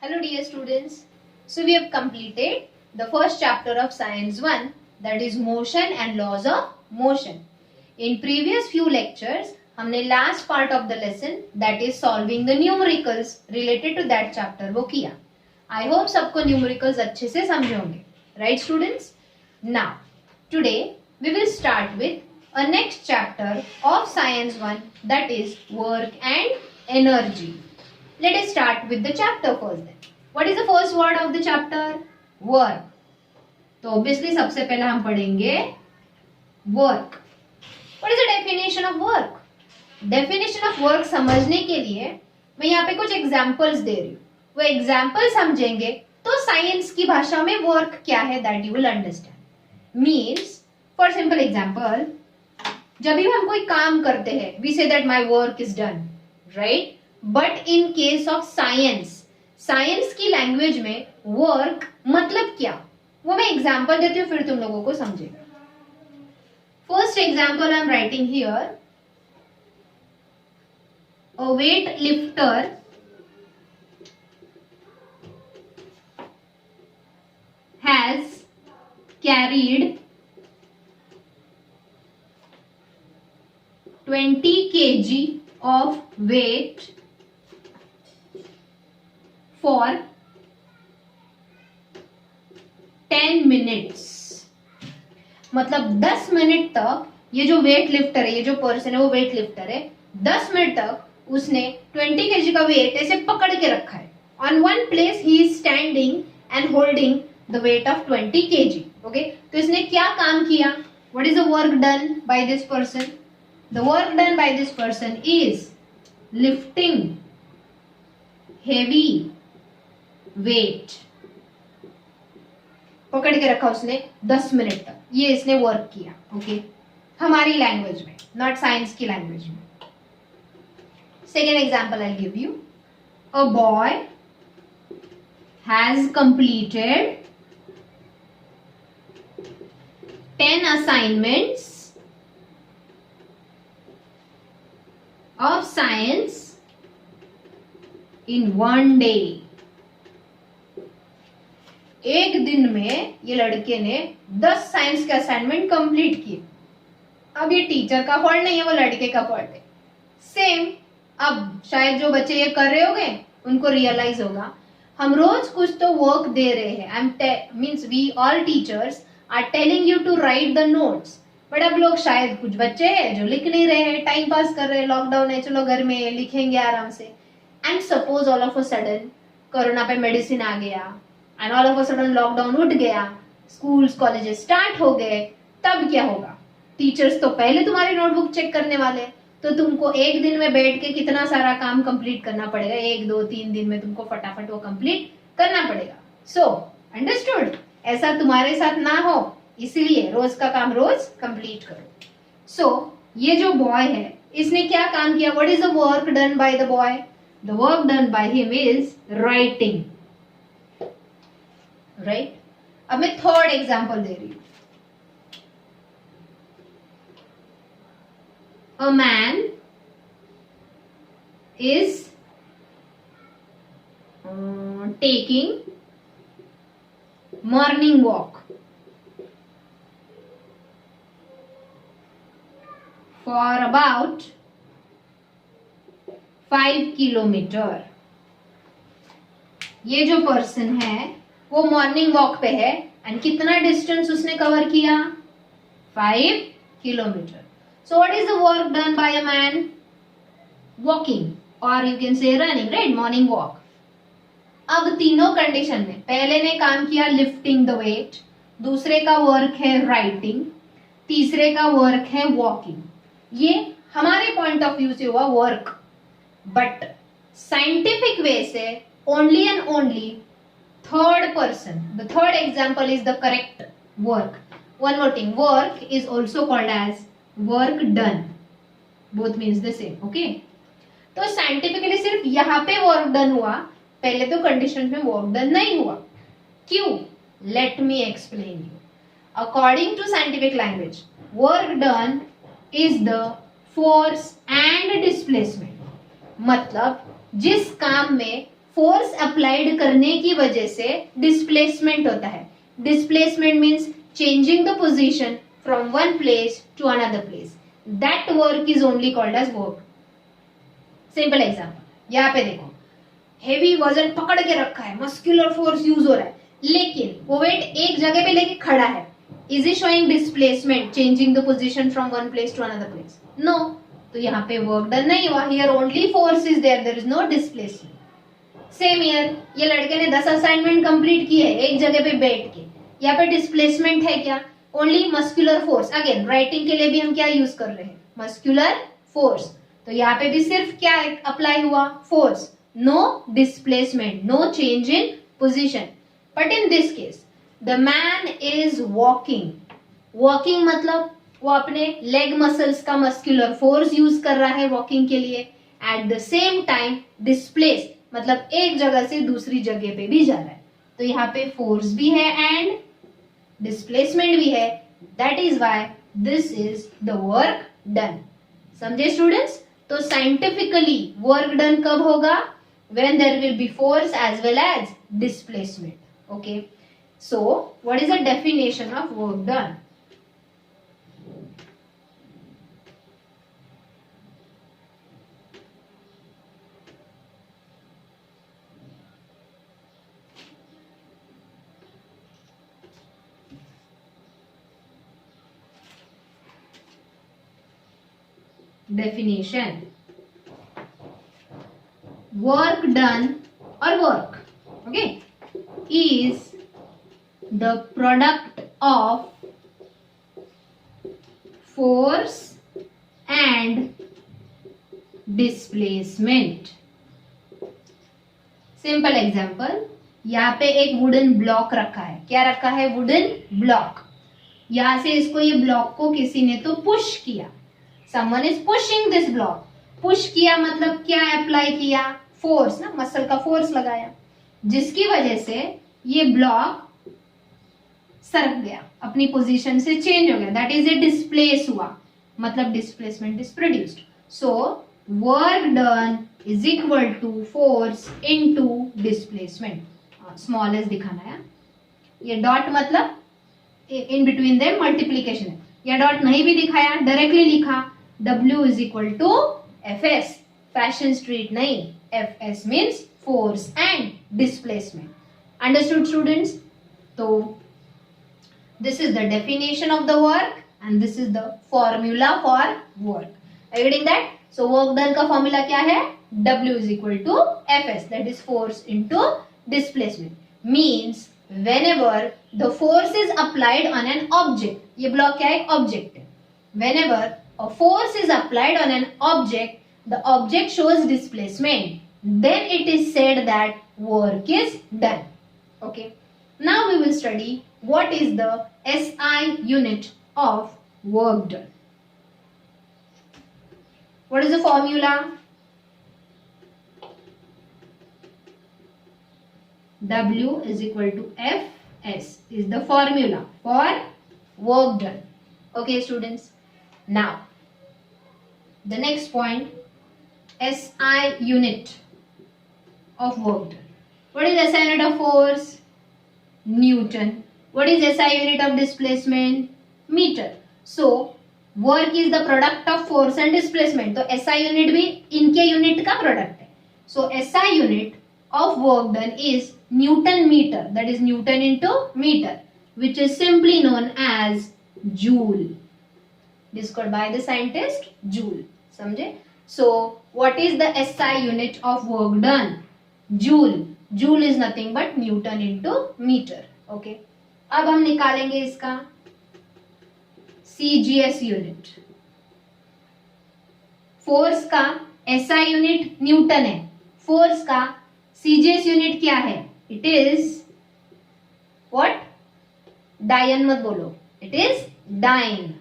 Hello dear students. So we have completed the first chapter of Science 1, that is motion and laws of motion. In previous few lectures हमने last part of the lesson, that is solving the numericals related to that chapter वो किया. I hope सबको numericals अच्छे से समझे होंगे. Right students? Now today we will start with a next chapter of Science 1, that is work and energy. Let us start with the chapter first then. What is the first word of the chapter? Work. तो obviously सबसे पहले हम पढ़ेंगे work. What is the definition of work? Definition of work समझने के लिए मैं यहाँ पे कुछ examples दे रही हूँ. वो example समझेंगे तो science की भाषा में work क्या है that you will understand. Means for simple example, जब भी हम कोई काम करते हैं we say that my work is done, right? But in case of science, science की लैंग्वेज में वर्क मतलब क्या, वो मैं एग्जांपल देती हूँ, फिर तुम लोगों को समझेगा. First example I am writing here. A weight lifter has carried 20 kg of weight for 10 minutes. मतलब 10 मिनट तक ये जो वेट लिफ्टर है, ये जो पर्सन है वो वेट लिफ्टर है, 10 मिनट तक उसने 20 kg का वेट ऐसे पकड़ के रखा है. On one place he is standing and holding the weight of 20 kg. Okay, तो इसने क्या काम किया? What is the work done by this person? The work done by this person is lifting heavy weight. पकड़ के रखा उसने 10 minute तक, ये इसने वर्क किया. ओके, हमारी लैंग्वेज में, नॉट साइंस की लैंग्वेज में. Second example I give you. A boy has completed 10 assignments of science in 1 day. एक दिन में ये लड़के ने 10 साइंस के असाइनमेंट कंप्लीट किए. अब ये टीचर का फॉल्ट नहीं है, वो लड़के का फॉल्ट है. सेम, अब शायद जो बच्चे ये कर रहे होंगे उनको रियलाइज होगा हम रोज कुछ तो वर्क दे रहे हैं. I am means we all teachers are telling you to write the notes, but अब लोग शायद कुछ बच्चे हैं जो लिख नहीं रहे हैं, टाइम पास कर रहे हैं, लॉकडाउन है, चलो घर में लिखेंगे आराम से. And suppose all of a sudden corona पे मेडिसिन आ गया and all of a sudden lockdown उठ गया, स्कूल्स कॉलेजेस स्टार्ट हो गए, तब क्या होगा? टीचर्स तो पहले तुम्हारी नोटबुक चेक करने वाले, तो तुमको एक दिन में बैठ के कितना सारा काम कंप्लीट करना पड़ेगा. 1 2 3 दिन में तुमको फटाफट वो कंप्लीट करना पड़ेगा. So understood? ऐसा तुम्हारे साथ ना हो, इसलिए रोज का काम रोज कंप्लीट करो. सो ये जो बॉय है इसने क्या काम किया? What is the work done by the boy? The work done by him is writing. Right. अब मैं थर्ड एग्जांपल दे रही हूं. A man is taking morning walk for about 5 kilometre. ये जो पर्सन है वो मॉर्निंग वॉक पे है एंड कितना डिस्टेंस उसने कवर किया? 5 kilometre. So what is the work done by a man? Walking, और you can say running, right? Morning walk. अब तीनों कंडीशन में पहले ने काम किया लिफ्टिंग द वेट, दूसरे का वर्क है राइटिंग, तीसरे का वर्क है वॉकिंग. ये हमारे पॉइंट ऑफ व्यू से हुआ वर्क, बट साइंटिफिक वे से only and only third person, the third example is the correct work. One more thing, work is also called as work done. Both means the same. Okay, तो scientifically सिर्फ यहाँ पे work done हुआ, पहले तो condition में work done नहीं हुआ. क्यों? Let me explain you. According to scientific language, work done is the force and displacement. मतलब जिस काम में फोर्स अप्लाइड करने की वजह से डिस्प्लेसमेंट होता है. Displacement means changing the position from one place to another place. That work is only called as work. Simple example, यहाँ पे देखो, हेवी वजन पकड़ के रखा है, मस्कुलर फोर्स यूज हो रहा है, लेकिन वो वेट एक जगह पे लेके खड़ा है. Is it showing displacement, changing the position from one place to another place? No. तो यहाँ पे वर्क डन नहीं हुआ. Here only force is there, there is no displacement. Same year, ये लड़के ने 10 असाइनमेंट कंप्लीट किए एक जगह पे बैठ के. यहाँ पे डिस्प्लेसमेंट है क्या? Only muscular force. Again writing के लिए भी हम क्या यूज कर रहे हैं? Muscular force. तो यहाँ पे भी सिर्फ क्या अप्लाई हुआ? Force. No displacement, no change in position. But in this case the man is walking. Walking मतलब वो अपने लेग मसल्स का मस्कुलर फोर्स यूज कर रहा है वॉकिंग के लिए. At the same time displace मतलब एक जगह से दूसरी जगह पे भी जा रहा है. तो यहाँ पे फोर्स भी है एंड डिस्प्लेसमेंट भी है. That is why this is the work done. समझे स्टूडेंट्स? तो साइंटिफिकली वर्क डन कब होगा? when there will be force as well as displacement. Okay, so what is the definition of work done? Definition: work done or work, okay, is the product of force and displacement. Simple example, यहाँ पे एक wooden block रखा है. क्या रखा है? Wooden block. यहां से इसको, ये ब्लॉक को किसी ने तो पुश किया. Someone is pushing this block. Push किया मतलब क्या अप्लाई किया? फोर्स ना, मसल का फोर्स लगाया, जिसकी वजह से ये ब्लॉक सरक गया, अपनी पोजीशन से चेंज हो गया. दैट इज ए डिस्प्लेस हुआ, मतलब displacement is produced. So work done is equal to force into displacement. Small S दिखाना है. ये डॉट मतलब इन बिटवीन देम मल्टीप्लीकेशन है. या डॉट नहीं भी दिखाया, डायरेक्टली लिखा W is equal to Fs. Fashion street नहीं, Fs means force and displacement. Understood students? तो this is the definition of the work and this is the formula for work. Are you getting that? So work done का formula क्या है? W is equal to Fs, that is force into displacement. Means whenever the force is applied on an object, ये block क्या है? Object है. whenever a force is applied on an object, the object shows displacement, then it is said that work is done. Okay, now we will study what is the SI unit of work done. What is the formula? W is equal to Fs is the formula for work done. Okay students, now the next point, SI unit of work done. What is SI unit of force? Newton. What is SI unit of displacement? Meter. So work is the product of force and displacement. तो SI unit भी इनके unit का product है. So SI unit of work done is Newton meter, that is Newton into meter, which is simply known as joule. Discovered by the scientist Joule. समझे? So what is the SI unit of work done? Joule. Joule is nothing but Newton into meter. Okay. अब हम निकालेंगे इसका CGS unit. Force का SI unit newton है, force का CGS unit क्या है? It is what? डायन मत बोलो, it is dyne.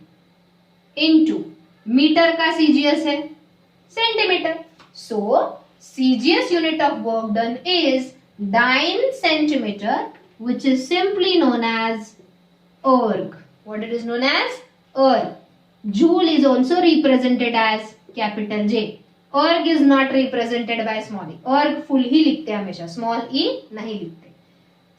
Into metre का CGS है सेंटीमीटर. सो CGS unit of work done is dyne centimeter, which is simply known as erg. What it is known as? Erg. Joule is also represented as capital J. Erg is not represented by small e, erg full ही लिखते हैं हमेशा, small ई नहीं लिखते,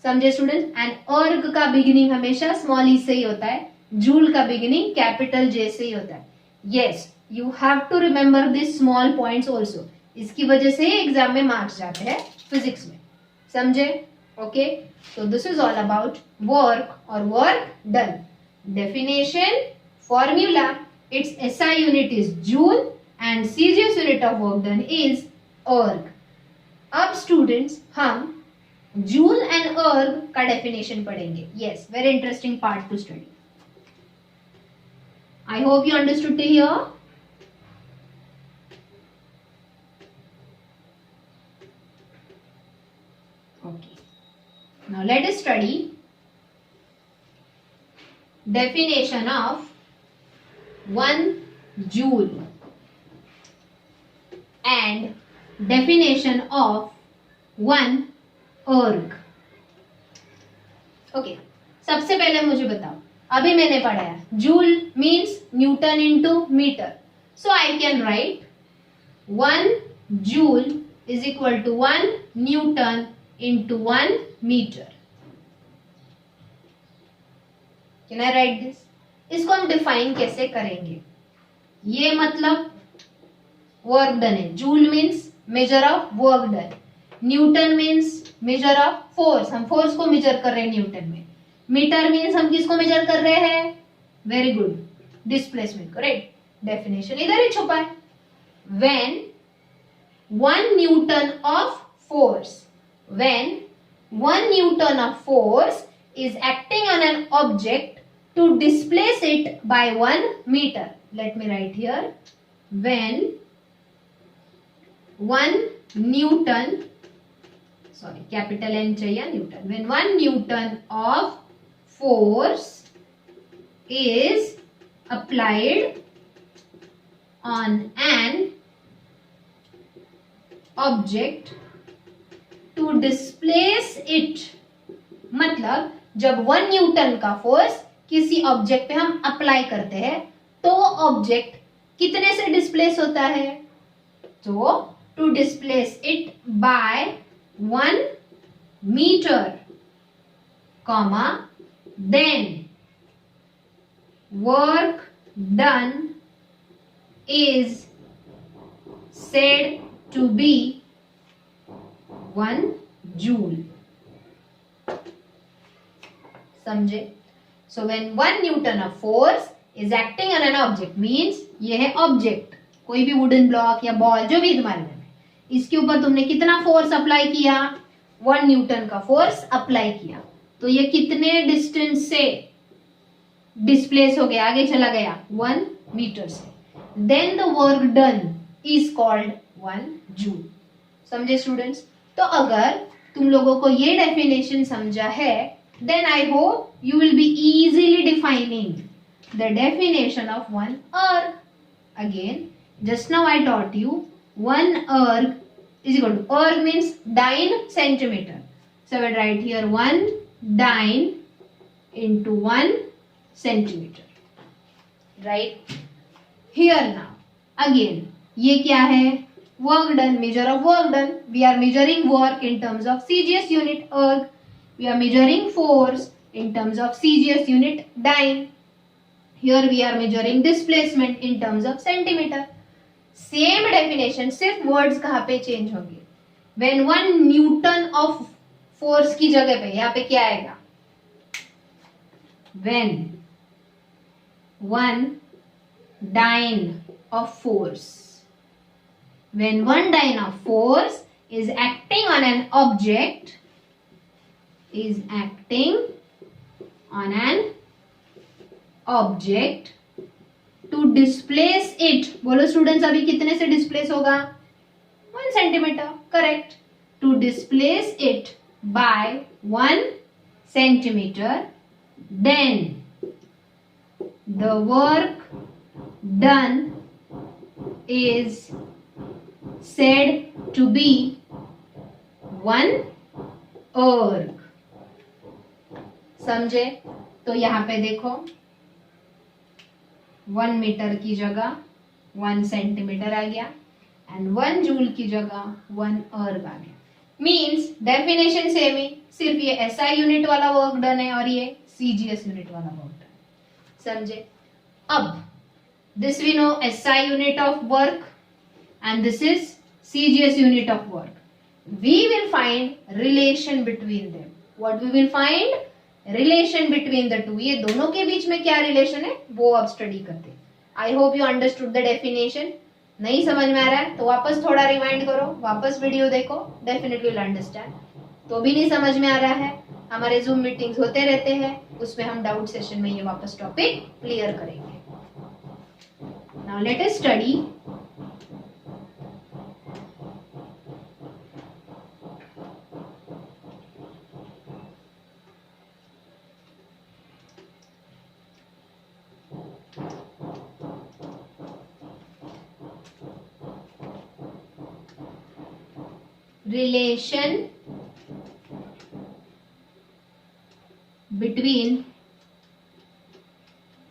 समझे student. And अर्ग का beginning हमेशा small ई से ही होता है, जूल का बिगिनिंग कैपिटल जे से ही होता है। Yes, you have to remember this small points also, इसकी वजह से ही एग्जाम में मार्क्स जाते हैं फिजिक्स में, समझे। Okay, so this is all about work or work done. Definition, formula, its SI unit is joule and CGS unit of work done is erg. अब students हम जूल एंड erg का definition पढ़ेंगे। Yes, very interesting part two study. I hope you understood till here. Okay. Now let us study definition of 1 joule and definition of 1 erg. Okay, सबसे पहले मुझे बताओ, अभी मैंने पढ़ा है joule means newton into metre, so I can write 1 joule is equal to 1 newton into 1 meter. Can I write this? इसको हम डिफाइन कैसे करेंगे? ये मतलब वर्क डन है, joule means measure of work done, Newton means measure of force, हम force को major कर रहे हैं न्यूटन में, मीटर मीन्स हम किसको मेजर कर रहे हैं? वेरी गुड, डिस्प्लेसमेंट को, राइट। डेफिनेशन इधर ही छुपा है। When 1 newton of force, when 1 Newton of force is acting on an object to displace it by 1 meter. Let me write here. When 1 Newton, sorry, capital N चाहिए Newton. When 1 Newton of force is applied on an object to displace it, मतलब जब 1 Newton का force किसी object पे हम apply करते हैं तो ऑब्जेक्ट कितने से डिस्प्लेस होता है? तो to displace it by 1 metre, comma, then work done is said to be 1 joule, समझे। So when 1 newton of force is acting on an object means ये है ऑब्जेक्ट, कोई भी वुडन ब्लॉक या बॉल जो भी तुम्हारे में, इसके ऊपर तुमने कितना फोर्स अप्लाई किया? 1 न्यूटन का फोर्स अप्लाई किया, तो ये कितने डिस्टेंस से डिस्प्लेस हो गया, आगे चला गया? 1 मीटर से। Then the work done is called 1 joule, समझे स्टूडेंट्स। तो अगर तुम लोगों को ये डेफिनेशन समझा है, then I hope you will be easily defining the definition of 1 erg. Again, just now I taught you 1 erg is equal to, erg means dyne centimeter. So I will write here 1 dyne into 1 centimeter. Right? Here now, again, ये क्या है? Work done, measure of work done. We are measuring work in terms of CGS unit erg. We are measuring force in terms of CGS unit dyne. Here we are measuring displacement in terms of centimeter. Same definition, सिर्फ words कहाँ पे change होंगे? When 1 Newton of force की जगह पे यहाँ पे क्या आएगा? When 1 dyne of force. When 1 dyne of force is acting on an object, to displace it, बोलो स्टूडेंट्स, अभी कितने से डिस्प्लेस होगा? 1 centimetre, correct. To displace it by 1 centimetre, then the work done is said to be 1 erg, समझे। तो यहां पे देखो 1 मीटर की जगह 1 सेंटीमीटर आ गया, एंड 1 जूल की जगह 1 अर्ग आ गया। मीन्स डेफिनेशन सेम है, सिर्फ ये एसआई यूनिट वाला वर्क डन है और ये सीजीएस यूनिट वाला वर्क डन। समझे? अब this we know SI unit of work and this is CGS unit of work. We will find relation between them. What we will find? Relation between the two. ये दोनों के बीच में क्या relation है वो अब स्टडी करते हैं। I hope you understood the definition. नहीं समझ में आ रहा है तो वापस थोड़ा रिवाइंड करो, वापस वीडियो देखो, डेफिनेटली विल अंडरस्टैंड। तो भी नहीं समझ में आ रहा है, हमारे जूम मीटिंग्स होते रहते हैं, उसमें हम डाउट सेशन में ये वापस टॉपिक क्लियर करेंगे। Now let us study relation between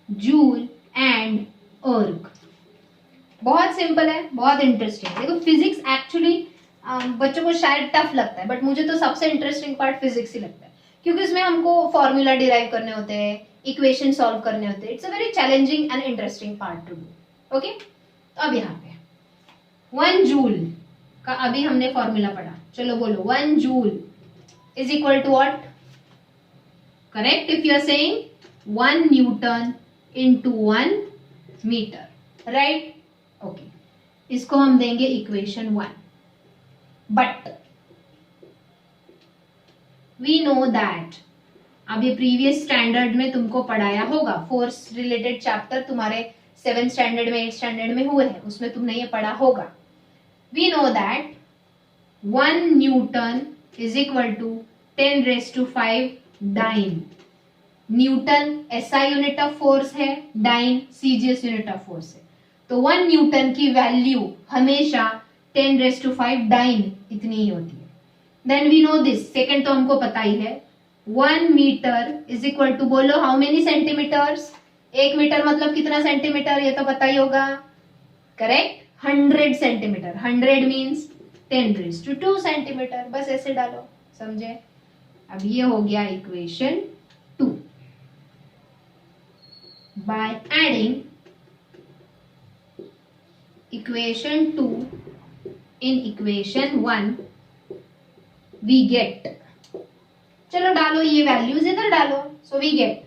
joule and अर्ग। बहुत सिंपल है, बहुत इंटरेस्टिंग। देखो फिजिक्स एक्चुअली बच्चों को शायद टफ लगता है, बट मुझे तो सबसे इंटरेस्टिंग पार्ट फिजिक्स ही लगता है, क्योंकि इसमें हमको फॉर्मूला डिराइव करने होते हैं, इक्वेशन सॉल्व करने होते हैं। It's a very challenging and interesting part two do. Okay, तो अब यहाँ पे 1 जूल का अभी हमने फॉर्मूला पढ़ा, चलो बोलो 1 joule is equal to what? Correct, if you are saying 1 newton into 1 metre, right? Okay, इसको हम देंगे equation 1। But we know that, अब ये प्रीवियस स्टैंडर्ड में तुमको पढ़ाया होगा, फोर्स रिलेटेड चैप्टर तुम्हारे 7th स्टैंडर्ड में 8th स्टैंडर्ड में हुए हैं, उसमें तुमने ये पढ़ा होगा। We know that 1 Newton is equal to 10 raised to 5 dyne. Newton SI unit of force है, dyne CGS unit of force है। तो 1 न्यूटन की वैल्यू हमेशा 10 raised to 5 डाइन इतनी ही होती है। Then we know this, second तो हमको पता ही है, 1 मीटर इज इक्वल टू, बोलो हाउ मेनी सेंटीमीटर्स? 1 मीटर मतलब कितना सेंटीमीटर, ये तो पता ही होगा। Correct, 100 centimetre. 100 means 10 raised to 2 centimetre. बस ऐसे डालो, समझे? अब ये हो गया equation 2। By adding equation 2 in equation 1 we get, चलो डालो ये वैल्यूज इधर डालो। So we get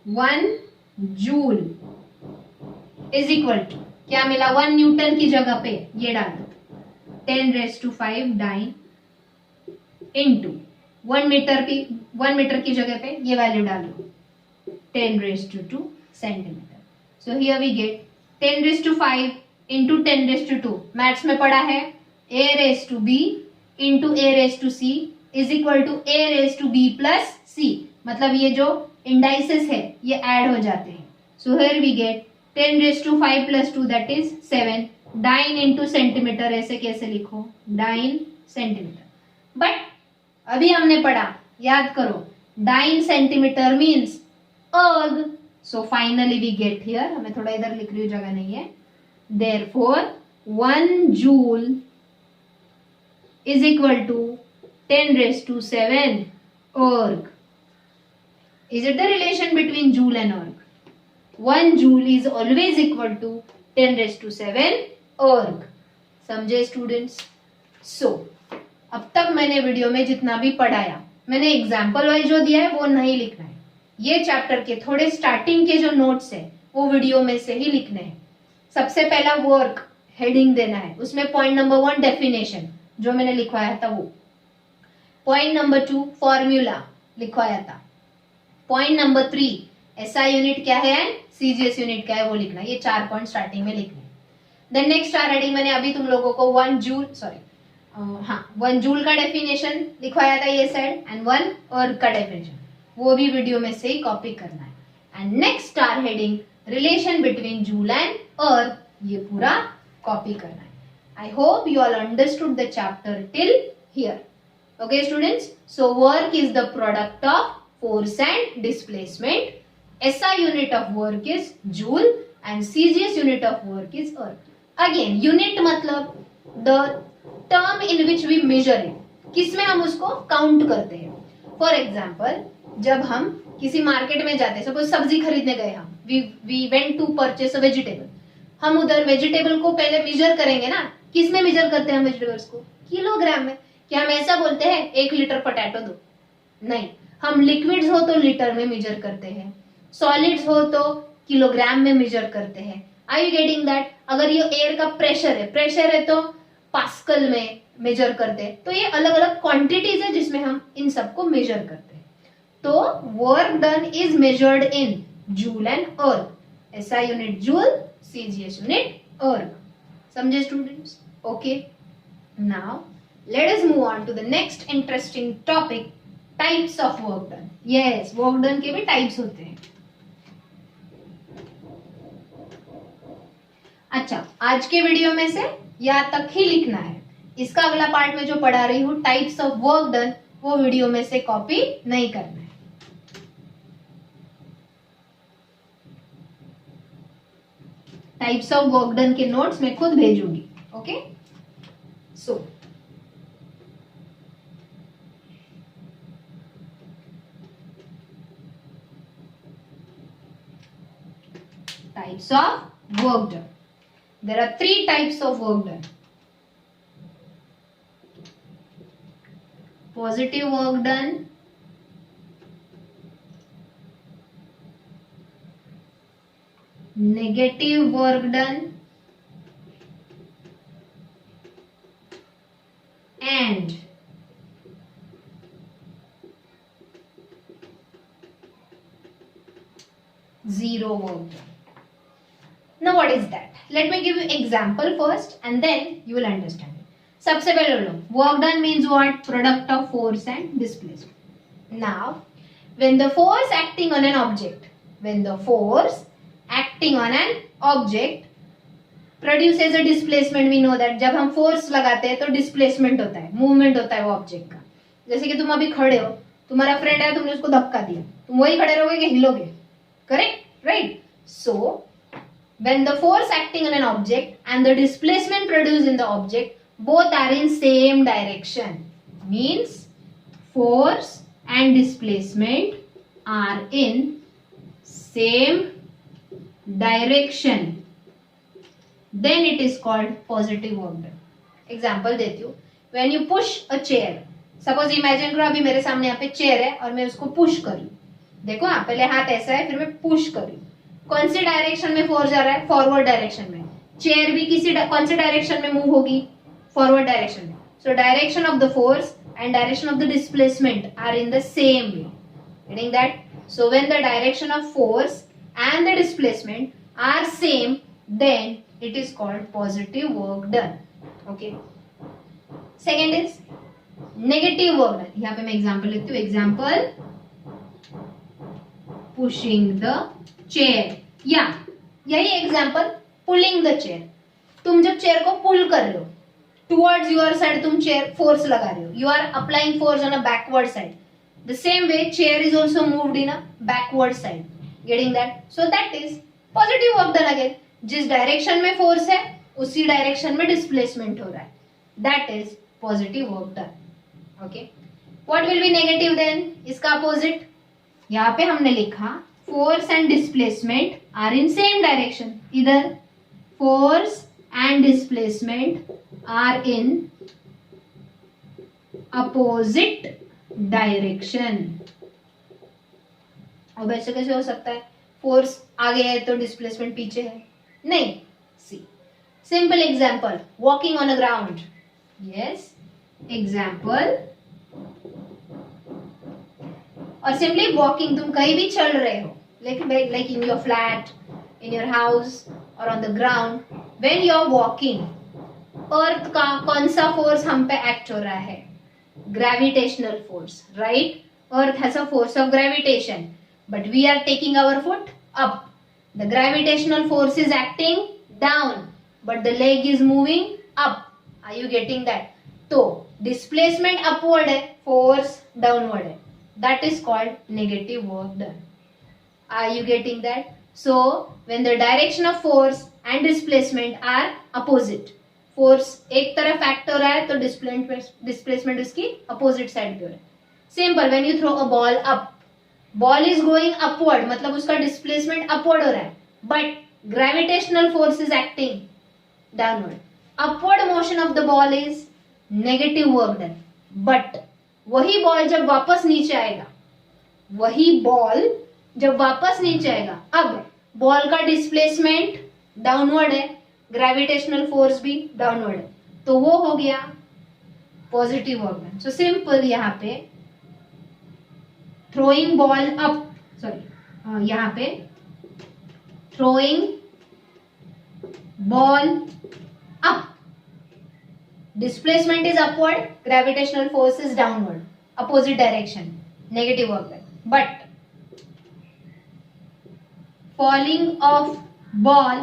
1 joule is equal to, क्या मिला? 1 न्यूटन की जगह पे ये डालो 10 raised to 5 dyne into 1 metre की जगह पे ये वैल्यू डालो 10 raised to 2 centimetre. So here we get 10 raised to 5 into 10 raised to 2, maths में पढ़ा है, a raised to b इंटू a raised to c is equal to a raised to b plus c। मतलब ये जो indices है ये add हो जाते हैं। So here we get 10 raised to 5 plus 2 that is 7 dyne into centimetre, ऐसे कैसे लिखो? Dyne centimetre. बट अभी हमने पढ़ा, याद करो, dine centimetre means erg. So finally we get here, हमें थोड़ा इधर लिख रही हूँ, जगह नहीं है। Therefore 1 joule is equal to 10 raised to 7 अर्ग। Is it the relation between joule and erg? 1 joule is always equal to 10 raised to 7 erg. समझे स्टूडेंट्स? सो अब तक मैंने वीडियो में जितना भी पढ़ाया, मैंने एग्जाम्पल वाइज जो दिया है वो नहीं लिखना है। ये चैप्टर के थोड़े स्टार्टिंग के जो नोट्स है वो वीडियो में से ही लिखने हैं। सबसे पहला वर्क हेडिंग देना है, उसमें पॉइंट नंबर 1 डेफिनेशन जो मैंने लिखवाया था वो, पॉइंट नंबर 2 फॉर्मूला लिखवाया था, पॉइंट नंबर 3 एसआई यूनिट क्या है एंड सीजीएस यूनिट क्या है वो लिखना है। ये 4 पॉइंट स्टार्टिंग में लिखने हैं। देन नेक्स्ट ऑलरेडी मैंने अभी तुम लोगों को 1 जूल का डेफिनेशन लिखवाया था ये साइड, एंड 1 अर्ग का डेफिनेशन, वो भी वीडियो में से ही कॉपी करना है। And next star heading relation between joule and अर्ग, ये पूरा कॉपी करना है। आई hope you all understood the chapter till here. Okay students, so work is the product of force and displacement. SI unit of work is joule and CGS unit of work is erg. Again unit मतलब the term in which we measure it, किसमें हम उसको count करते हैं. For example, जब हम किसी market में जाते हैं, सपोज सब्जी खरीदने गए, हम we went to purchase a vegetable, हम उधर वेजिटेबल को पहले मेजर करेंगे ना. किस में मेजर करते हैं हम वेजिटेबल्स को? किलोग्राम में. क्या हम ऐसा बोलते हैं 1 लीटर पोटैटो दो? नहीं, हम लिक्विड्स हो तो लीटर में मेजर करते हैं, सॉलिड्स हो तो किलोग्राम में मेजर करते हैं. Are you getting that? अगर ये एयर का प्रेशर है तो पास्कल में मेजर करते हैं. तो ये अलग अलग क्वांटिटीज है जिसमें हम इन सबको मेजर करते हैं. तो work done is measured in joule and erg. SI unit joule, CGS unit erg. समझे students? Okay, now let us move on to the next interesting topic, types of work done. Yes, work done के भी types होते हैं. अच्छा, आज के video में से यहाँ तक ही लिखना है. इसका अगला पार्ट में जो पढ़ा रही हूँ टाइप्स ऑफ वर्क डन, वो वीडियो में से कॉपी नहीं करना है. टाइप्स ऑफ वर्क डन के नोट्स मैं खुद भेजूंगी. Okay, so types of work done. There are 3 types of work done. Positive work done, negative work done, and zero work done. Now what is that? Let me give you example first and then you will understand it. सबसे पहले लो, work done means what? Product of force and displacement. Now, when the force acting on an object produces a displacement, we know that जब हम force लगाते हैं तो displacement होता है, movement होता है वो object का. जैसे कि तुम अभी खड़े हो, तुम्हारा फ्रेंड है, तुमने उसको धक्का दिया, तुम वही खड़े रहोगे कि हिलोगे? Correct, right? So when the force acting on an object and the displacement produced in the object both are in same direction, means force and displacement are in same direction, then it is called positive work done. Example देती हूँ. When you push a chair, suppose imagine करो अभी मेरे सामने यहाँ पे chair है और मैं उसको पुश कर रही हूँ. देखो हाँ, पहले हाथ ऐसा है, फिर मैं पुश कर रही हूँ. कौन सी डायरेक्शन में फोर्स जा रहा है? फॉरवर्ड डायरेक्शन में. चेयर भी कौन सी डायरेक्शन में मूव होगी? फॉरवर्ड डायरेक्शन में. So direction of the force and direction of the displacement are in the same way. Getting that? So when the direction of force and the displacement are same, then it is called positive work done. Okay, second is negative work done. यहाँ पे मैं example लिखती हूँ. Example, pushing the chair, या यही example pulling the chair. तुम जब chair को पुल कर रहे हो टुवर्ड्स योर साइड, तुम चेयर फोर्स लगा रहे हो, you are applying force on a backward side. The same way chair is also moved in a backward side. Getting that? So that is positive work done. Again, जिस direction में force है उसी direction में displacement हो रहा है. That is positive work done. Okay, what will be negative then? इसका opposite. यहाँ पे हमने लिखा force and displacement are in same direction. Either force and displacement are in opposite direction. अब ऐसे कैसे हो सकता है? फोर्स आगे है तो डिस्प्लेसमेंट पीछे है? नहीं. See, simple example, walking on a ground. Yes, example. और सिंपली वॉकिंग, तुम कहीं भी चल रहे हो, like in your flat, in your house or on the ground. When you are walking, अर्थ का कौन सा फोर्स हम पे एक्ट हो रहा है? Gravitational force, right? Earth has a force of gravitation, but we are taking our foot up. The gravitational force is acting down, but the leg is moving up. Are you getting that? तो displacement upward है, force downward है. That is called negative work done. Are you getting that? So when the direction of force and displacement are opposite, force एक तरफ act हो रहा है तो displacement उसकी अपोजिट साइड पे हो रहा है. Simple, when you throw a ball up, ball is going upward, मतलब उसका डिस्प्लेसमेंट अपवर्ड हो रहा है, but gravitational force is acting downward. Upward motion of the ball is negative work done. But वही बॉल जब वापस नीचे आएगा, वही बॉल जब वापस नीचे आएगा, अब बॉल का डिस्प्लेसमेंट डाउनवर्ड है, ग्रेविटेशनल फोर्स भी डाउनवर्ड है, तो वो हो गया positive work done. So simple, यहाँ पे थ्रोइंग बॉल अप, सॉरी यहाँ पे throwing ball up, displacement is upward, gravitational force is downward, opposite direction, negative work done. But falling of ball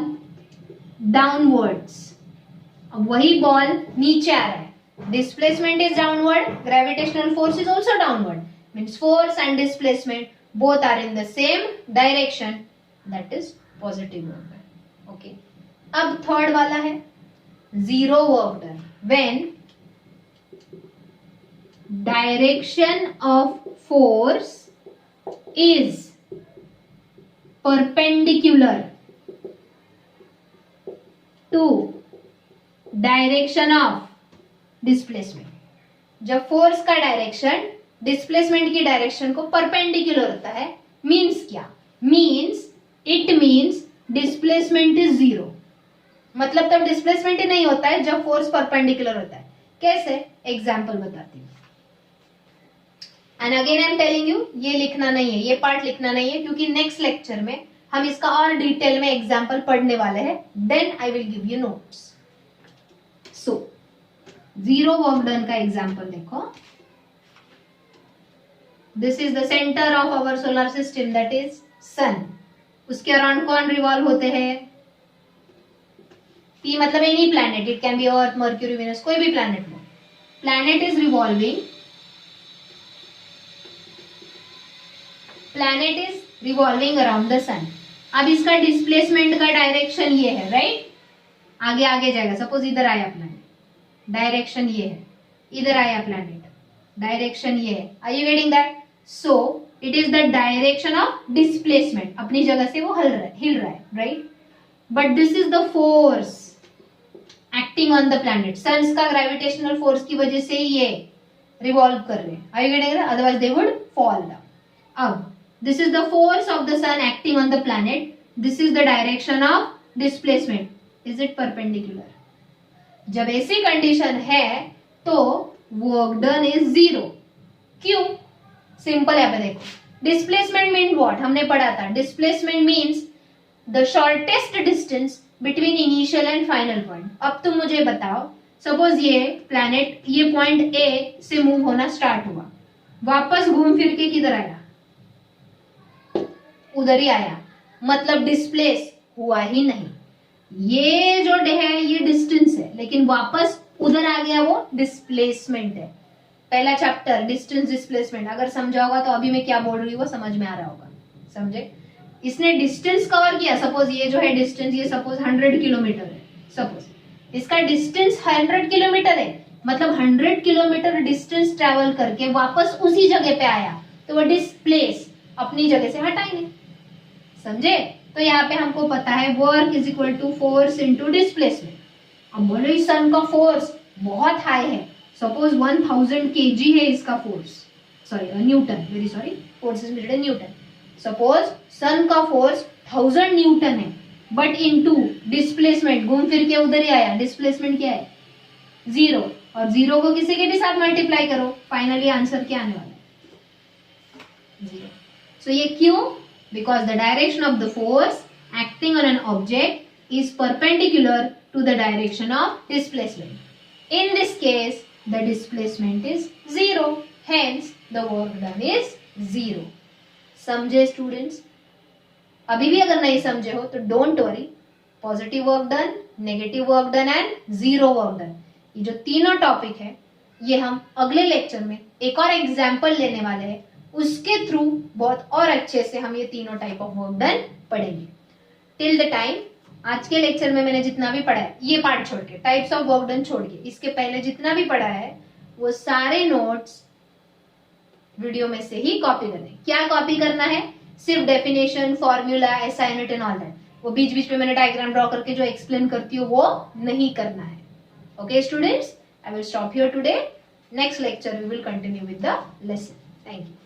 downwards, अब वही बॉल नीचे आ रहा है, displacement is downward, gravitational force is also downward, means force and displacement both are in the same direction, that is positive work done. Okay, अब third वाला है zero work done. When direction of force is perpendicular to direction of displacement. जब force का direction displacement की direction को perpendicular होता है, means क्या? It means displacement is zero. मतलब तब डिस्प्लेसमेंट ही नहीं होता है जब फोर्स परपेंडिकुलर होता है. कैसे? एग्जाम्पल बताती हूँ. And again I am telling you, ये लिखना नहीं है, ये पार्ट लिखना नहीं है, क्योंकि नेक्स्ट लेक्चर में हम इसका और डिटेल में एग्जाम्पल पढ़ने वाले हैं. Then I will give you notes. So zero work done का एग्जाम्पल देखो. This is the centre of our solar system, that is sun. उसके अराउंड कौन रिवॉल्व होते हैं? P मतलब any planet, it can be Earth, Mercury, Venus, कोई भी planet हो. Planet is revolving, planet is revolving around the sun. अब इसका डिस्प्लेसमेंट का डायरेक्शन ये है, राइट? आगे आगे जाएगा. सपोज इधर आया प्लैनेट, डायरेक्शन ये है. इधर आया प्लैनेट, डायरेक्शन ये है. Are you getting that? So it is the direction of displacement. अपनी जगह से वो हिल रहा है, right? But this is the force acting on the planet. Sun's का ग्रेविटेशनल फोर्स की वजह से ये रिवॉल्व कर रहे हैं. Are you getting that? Otherwise they would fall down. अब this is the force of the sun acting on the planet. This is the direction of displacement. Is it perpendicular? जब ऐसी कंडीशन है तो work done is zero. क्यों? Simple है. देखो, displacement mean what? हमने पढ़ा था, displacement means the shortest distance between initial and final point. अब तुम मुझे बताओ, सपोज ये प्लैनेट ये पॉइंट ए से मूव होना स्टार्ट हुआ, वापस घूम फिर के किधर आया? उधर ही आया, मतलब डिस्प्लेस हुआ ही नहीं. ये जो है ये डिस्टेंस है, लेकिन वापस उधर आ गया, वो डिस्प्लेसमेंट है. पहला चैप्टर डिस्टेंस डिस्प्लेसमेंट अगर समझा होगा तो अभी मैं क्या बोल रही हूँ वो समझ में आ रहा होगा. समझे? इसने डिस्टेंस कवर किया. सपोज ये जो है डिस्टेंस, ये सपोज 100 किलोमीटर है. सपोज इसका डिस्टेंस 100 किलोमीटर है, मतलब 100 किलोमीटर डिस्टेंस ट्रेवल करके वापस उसी जगह पे आया, तो वो डिस्प्लेस अपनी जगह से हटा ही नहीं. समझे? तो यहाँ पे हमको पता है work is equal to force into displacement. अब बोलो इस सन का फोर्स बहुत हाई है, सपोज 1000 kg है इसका force, sorry newton, very sorry, force is measured in newton. Suppose sun का फोर्स 1000 न्यूटन है, बट इनटू डिस्प्लेसमेंट घूम फिर के उधर ही आया, डिस्प्लेसमेंट क्या है? जीरो. और जीरो को किसी के भी साथ मल्टीप्लाई करो, फाइनली आंसर क्या आने वाला है? जीरो. सो ये क्यों? Because the direction of the force acting on an object is perpendicular to the direction of displacement. In this case the displacement is zero, hence the work done is zero. समझे students? अभी भी अगर नहीं समझे हो तो don't worry. Positive work done, negative work done and zero work done, ये जो तीनों टॉपिक है ये हम अगले लेक्चर में एक और एग्जाम्पल लेने वाले हैं. उसके थ्रू बहुत और अच्छे से हम ये तीनों टाइप ऑफ वर्क डन पढ़ेंगे. टिल द टाइम आज के लेक्चर में मैंने जितना भी पढ़ा है, ये पार्ट छोड़ के, टाइप्स ऑफ वर्क डन छोड़ के, इसके पहले जितना भी पढ़ा है वो सारे नोट्स वीडियो में से ही कॉपी करने। क्या कॉपी करना है? सिर्फ definition, formula, SI unit and all that. वो बीच बीच में मैंने डायग्राम ड्रॉ करके जो एक्सप्लेन करती हूँ वो नहीं करना है। Okay students, I will stop here today. Next lecture we will continue with the lesson. Thank you.